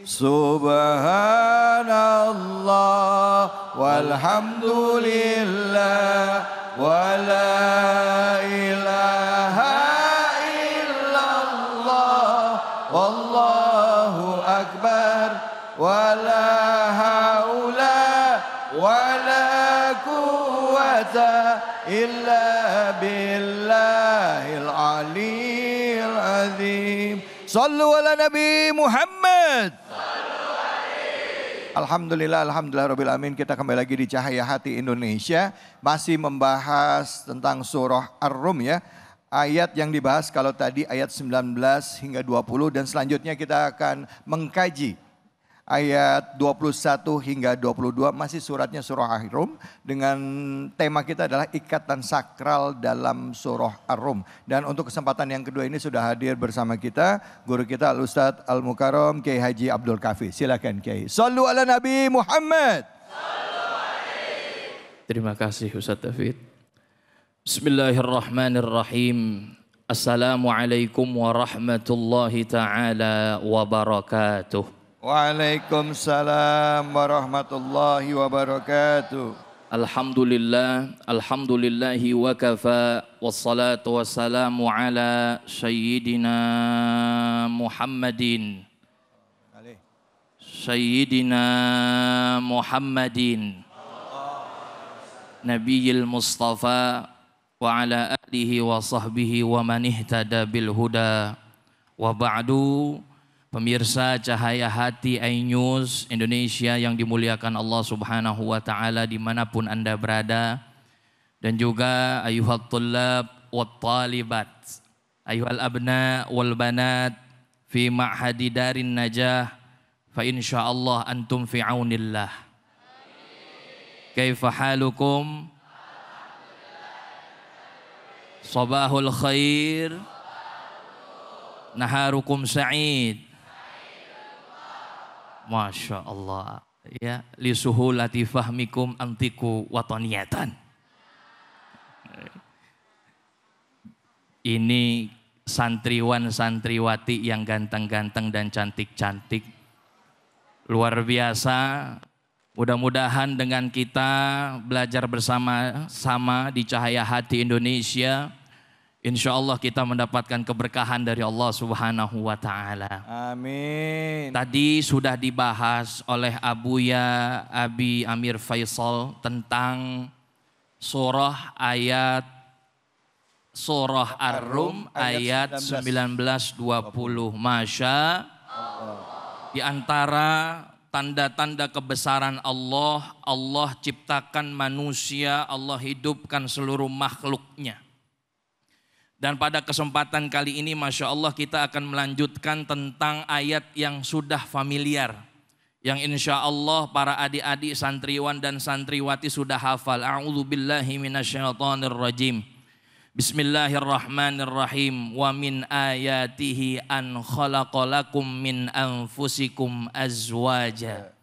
Subhanallah walhamdulillah wa la ilaha illallah wallahu akbar wa la haula wa la quwwata illa billahil aliyil azim. Sallu ala Nabi Muhammad. Alhamdulillah, rabbil alamin. Kita kembali lagi di Cahaya Hati Indonesia, masih membahas tentang surah Ar-Rum ya. Ayat yang dibahas kalau tadi ayat 19 hingga 20, dan selanjutnya kita akan mengkaji ayat 21 hingga 22, masih suratnya surah Ar-Rum, dengan tema kita adalah ikatan sakral dalam surah Ar-Rum. Dan untuk kesempatan yang kedua ini sudah hadir bersama kita guru kita Al-Ustadz Al-Mukarram Kiai Haji Abdul Kafi. Silakan Kiai. Sallu ala Nabi Muhammad. Terima kasih Ustadz David. Bismillahirrahmanirrahim. Assalamualaikum warahmatullahi ta'ala wabarakatuh. Waalaikumsalam warahmatullahi wabarakatuh. Alhamdulillahi wa kafa, wassalatu wassalamu ala sayyidina Muhammadin. Nabiyil Mustafa wa ala alihi wa sahbihi wa man ihtada bil huda wa ba'du. Pemirsa Cahaya Hati iNews Indonesia yang dimuliakan Allah Subhanahu wa Ta'ala dimanapun Anda berada, dan juga ayuhat tullab wa talibat, ayuhal abna wal banat fi ma'hadi darin najah, fa insyaallah antum fi aunillah. Kaifa halukum? Sabahul khair, naharukum sa'id. Masya Allah ya, li suhulati fahmikum antiku watoniyatan. Ini santriwan santriwati yang ganteng-ganteng dan cantik-cantik, luar biasa. Mudah-mudahan dengan kita belajar bersama-sama di Cahaya Hati Indonesia, insya Allah kita mendapatkan keberkahan dari Allah Subhanahu wa Ta'ala. Amin. Tadi sudah dibahas oleh Abuya Abi Amir Faisal tentang surah Ar-Rum ayat 19-20. Masya Allah. Di antara tanda-tanda kebesaran Allah, Allah ciptakan manusia, Allah hidupkan seluruh makhluknya. Dan pada kesempatan kali ini Masya Allah kita akan melanjutkan tentang ayat yang sudah familiar, yang insya Allah para adik-adik santriwan dan santriwati sudah hafal. A'udzubillahi minasyaitonirrajim. Bismillahirrahmanirrahim. Wa min ayatihi an khalaqalakum min anfusikum azwaja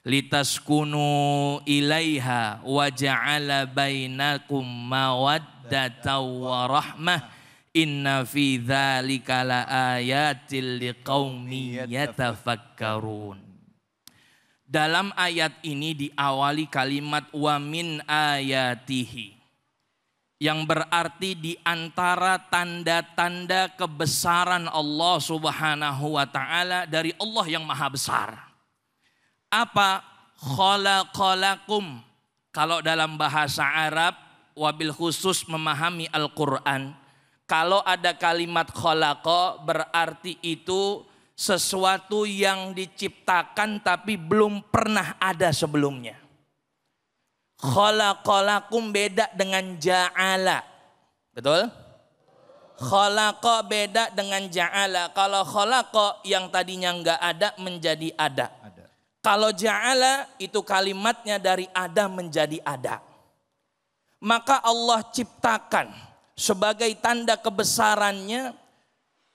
litaskunu ilaiha wa ja'ala bainakum mawaddatan wa rahmah. Inna fi dzalika laayatil liqaumi yatafakkarun. Dalam ayat ini diawali kalimat wa min ayatihi, yang berarti di antara tanda-tanda kebesaran Allah Subhanahu wa Ta'ala, dari Allah yang maha besar. Apa? Khalaqalakum. Kalau dalam bahasa Arab, wabil khusus memahami Al-Quran, kalau ada kalimat khalaqa berarti itu sesuatu yang diciptakan tapi belum pernah ada sebelumnya. Khalaqalakum beda dengan ja'ala. Betul? Khalaqa beda dengan ja'ala. Kalau khalaqa yang tadinya enggak ada menjadi ada. Kalau ja'ala itu kalimatnya dari ada menjadi ada. Maka Allah ciptakan sebagai tanda kebesarannya,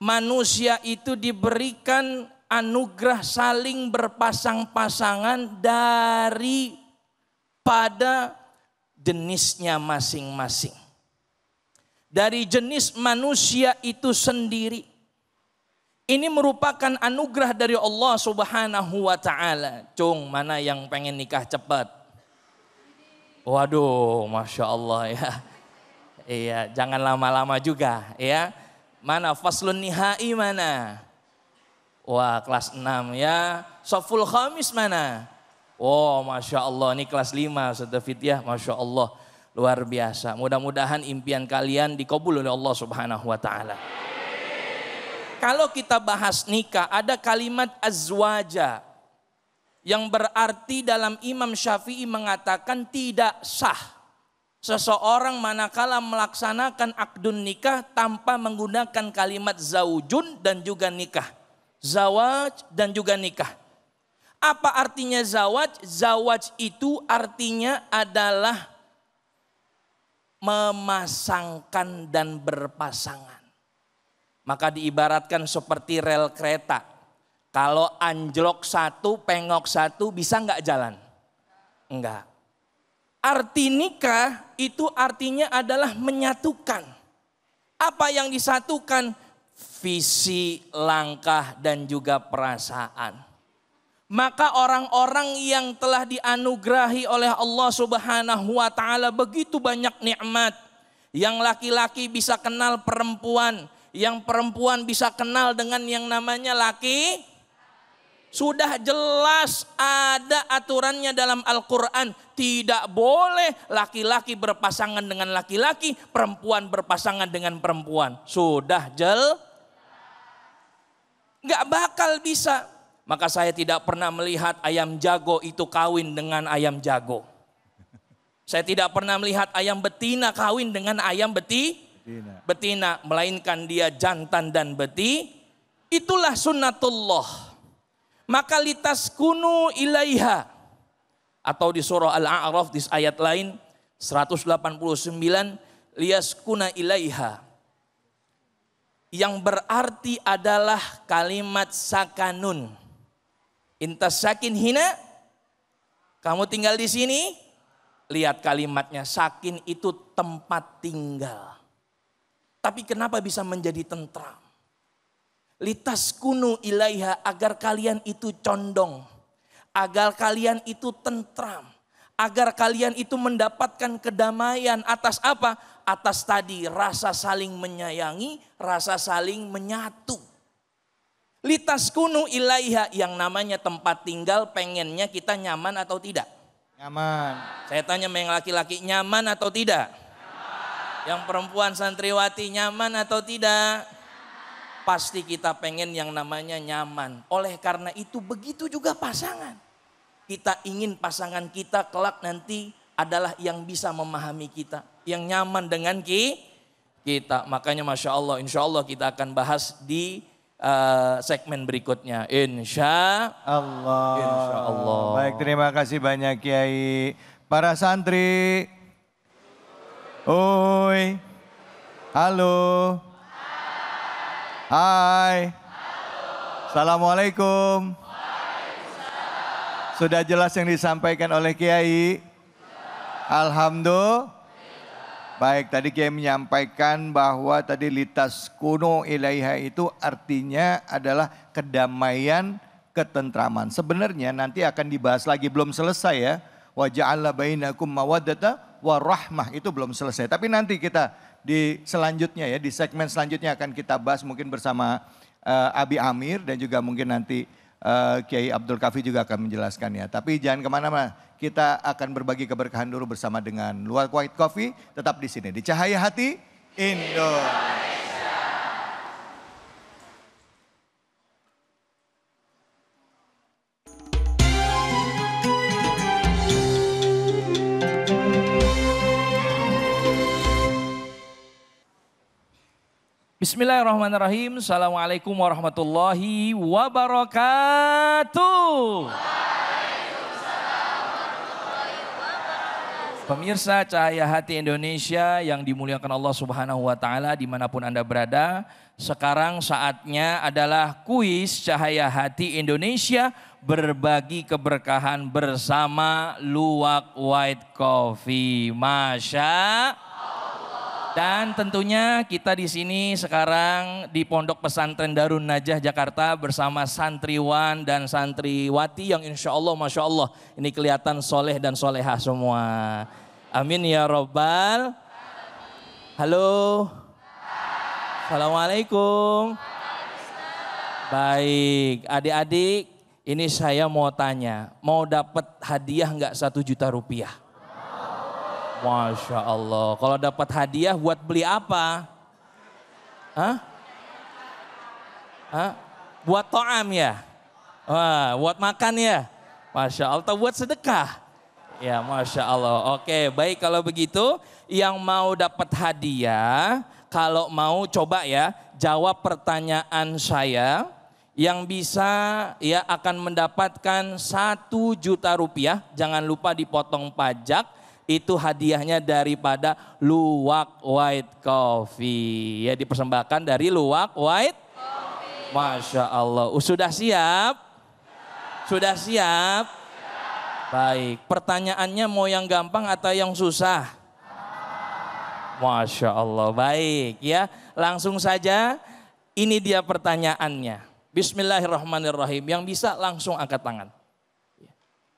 manusia itu diberikan anugerah saling berpasang-pasangan dari pada jenisnya masing-masing. Dari jenis manusia itu sendiri. Ini merupakan anugerah dari Allah Subhanahu wa taala. Cung, mana yang pengen nikah cepat? Waduh, Masya Allah ya. Iya, jangan lama-lama juga ya. Mana faslun nihai mana? Wah, kelas 6 ya. Shaful khamis mana? Oh, Masya Allah, ini kelas 5 Ustaz Fityah, Masya Allah. Luar biasa. Mudah-mudahan impian kalian dikabul oleh Allah Subhanahu wa taala. Kalau kita bahas nikah, ada kalimat azwaja yang berarti dalam Imam Syafi'i mengatakan tidak sah seseorang manakala melaksanakan akdun nikah tanpa menggunakan kalimat zaujun dan juga nikah. Zawaj dan juga nikah. Apa artinya zawaj? Zawaj itu artinya adalah memasangkan dan berpasangan. Maka diibaratkan seperti rel kereta. Kalau anjlok satu, pengok satu, bisa nggak jalan? Enggak. Arti nikah itu artinya adalah menyatukan. Apa yang disatukan? Visi, langkah, dan juga perasaan. Maka orang-orang yang telah dianugerahi oleh Allah Subhanahu wa taala begitu banyak nikmat. Yang laki-laki bisa kenal perempuan, yang perempuan bisa kenal dengan yang namanya laki. Sudah jelas ada aturannya dalam Al-Quran. Tidak boleh laki-laki berpasangan dengan laki-laki, perempuan berpasangan dengan perempuan. Sudah nggak bakal bisa. Maka saya tidak pernah melihat ayam jago itu kawin dengan ayam jago. Saya tidak pernah melihat ayam betina kawin dengan ayam betina. Melainkan dia jantan dan beti. Itulah sunnatullah. Maka litaskunu ilaiha. Atau di surah Al-A'raf di ayat lain 189. Liyaskuna ilaiha. Yang berarti adalah kalimat sakanun. Intas sakin hina. Kamu tinggal di sini. Lihat kalimatnya, sakin itu tempat tinggal. Tapi kenapa bisa menjadi tentram? Litaskunu ilaiha, agar kalian itu condong. Agar kalian itu tentram. Agar kalian itu mendapatkan kedamaian atas apa? Atas tadi rasa saling menyayangi, rasa saling menyatu. Litaskunu ilaiha, yang namanya tempat tinggal pengennya kita nyaman atau tidak? Nyaman. Saya tanya sama yang laki-laki, nyaman atau tidak? Nyaman. Yang perempuan santriwati nyaman atau tidak? Nyaman. Pasti kita pengen yang namanya nyaman. Oleh karena itu begitu juga pasangan. Kita ingin pasangan kita kelak nanti adalah yang bisa memahami kita. Yang nyaman dengan kita. Makanya Masya Allah, insya Allah kita akan bahas di segmen berikutnya. Insya Allah. Baik, terima kasih banyak Kiai. Para santri. Oi. Halo. Hai. Assalamualaikum. Sudah jelas yang disampaikan oleh Kiai? Alhamdulillah. Baik, tadi Kiai menyampaikan bahwa tadi litas kuno ilaiha itu artinya adalah kedamaian, ketentraman. Sebenarnya nanti akan dibahas lagi, belum selesai ya. Wa ja'ala bainakum mawaddata wa rahmah, itu belum selesai. Tapi nanti kita di selanjutnya ya, di segmen selanjutnya akan kita bahas mungkin bersama Abi Amir dan juga mungkin nanti Kiai Abdul Kafi juga akan menjelaskannya. Tapi jangan kemana-mana, kita akan berbagi keberkahan dulu bersama dengan Luwak White Coffee. Tetap di sini di Cahaya Hati Indonesia. Bismillahirrahmanirrahim. Assalamualaikum warahmatullahi wabarakatuh. Pemirsa Cahaya Hati Indonesia yang dimuliakan Allah Subhanahu wa taala dimanapun Anda berada, sekarang saatnya adalah kuis Cahaya Hati Indonesia berbagi keberkahan bersama Luwak White Coffee. Masya Allah. Dan tentunya kita di sini sekarang di Pondok Pesantren Darun Najah Jakarta bersama santriwan dan santriwati yang insya Allah, Masya Allah ini kelihatan soleh dan solehah semua. Amin ya Robbal. Halo. Assalamualaikum. Baik, adik-adik ini saya mau tanya, mau dapat hadiah nggak 1 juta rupiah? Masya Allah, kalau dapat hadiah buat beli apa? Hah? Hah? Buat to'am ya? Wah, buat makan ya? Masya Allah, atau buat sedekah? Ya Masya Allah, oke baik kalau begitu yang mau dapat hadiah, kalau mau coba ya jawab pertanyaan saya, yang bisa ya akan mendapatkan 1 juta rupiah, jangan lupa dipotong pajak. Itu hadiahnya daripada Luwak White Coffee. Ya dipersembahkan dari Luwak White Coffee. Masya Allah. Sudah siap? Sudah siap? Baik. Pertanyaannya mau yang gampang atau yang susah? Masya Allah. Baik ya. Langsung saja. Ini dia pertanyaannya. Bismillahirrahmanirrahim. Yang bisa langsung angkat tangan.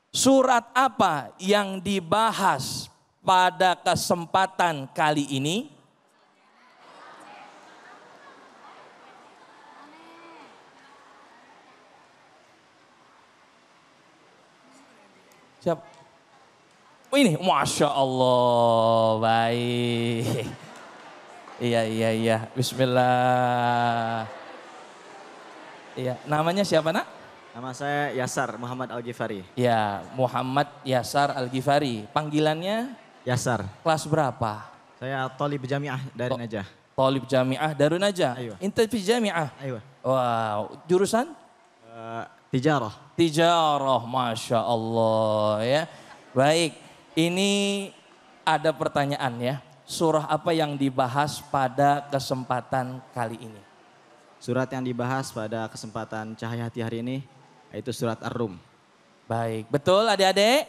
Surat apa yang dibahas pada kesempatan kali ini? Siap. Oh ini, Masya Allah, baik. Iya. Bismillah. Iya, namanya siapa nak? Nama saya Yasar Muhammad Al-Ghifari. Ya, Muhammad Yasar Al-Ghifari. Panggilannya? Yasar. Kelas berapa? Saya Thalib Jamiah dari Najah. Thalib Jamiah Darun Najah. Ayo. Inta fi Jamiah. Ayo. Wow, jurusan? Tijarah. Tijarah, Masya Allah ya. Baik, ini ada pertanyaan ya. Surah apa yang dibahas pada kesempatan kali ini? Surat yang dibahas pada kesempatan Cahaya Hati hari ini yaitu surat Ar-Rum. Baik, betul adik-adik?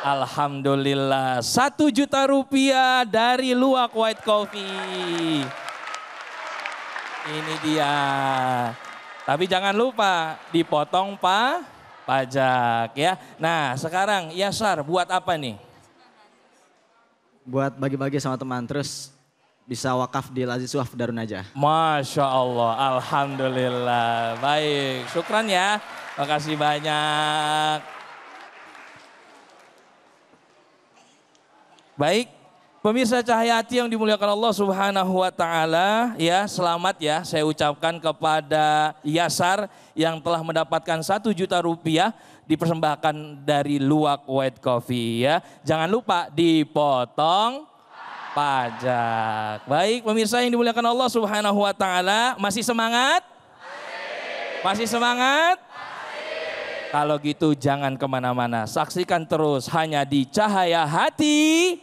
Alhamdulillah, 1 juta rupiah dari Luwak White Coffee. Ini dia. Tapi jangan lupa dipotong pajak ya. Nah sekarang Yasar buat apa nih? Buat bagi-bagi sama teman, terus bisa wakaf di Al-Aziz Waqf Darun Najah. Masya Allah, alhamdulillah. Baik, syukran ya. Makasih banyak. Baik, pemirsa Cahaya Hati yang dimuliakan Allah Subhanahu wa taala, ya, selamat ya saya ucapkan kepada Yasar yang telah mendapatkan 1 juta rupiah dipersembahkan dari Luwak White Coffee ya. Jangan lupa dipotong pajak. Baik, pemirsa yang dimuliakan Allah Subhanahu wa taala, masih semangat? Masih semangat? Kalau gitu jangan kemana-mana, saksikan terus hanya di Cahaya Hati.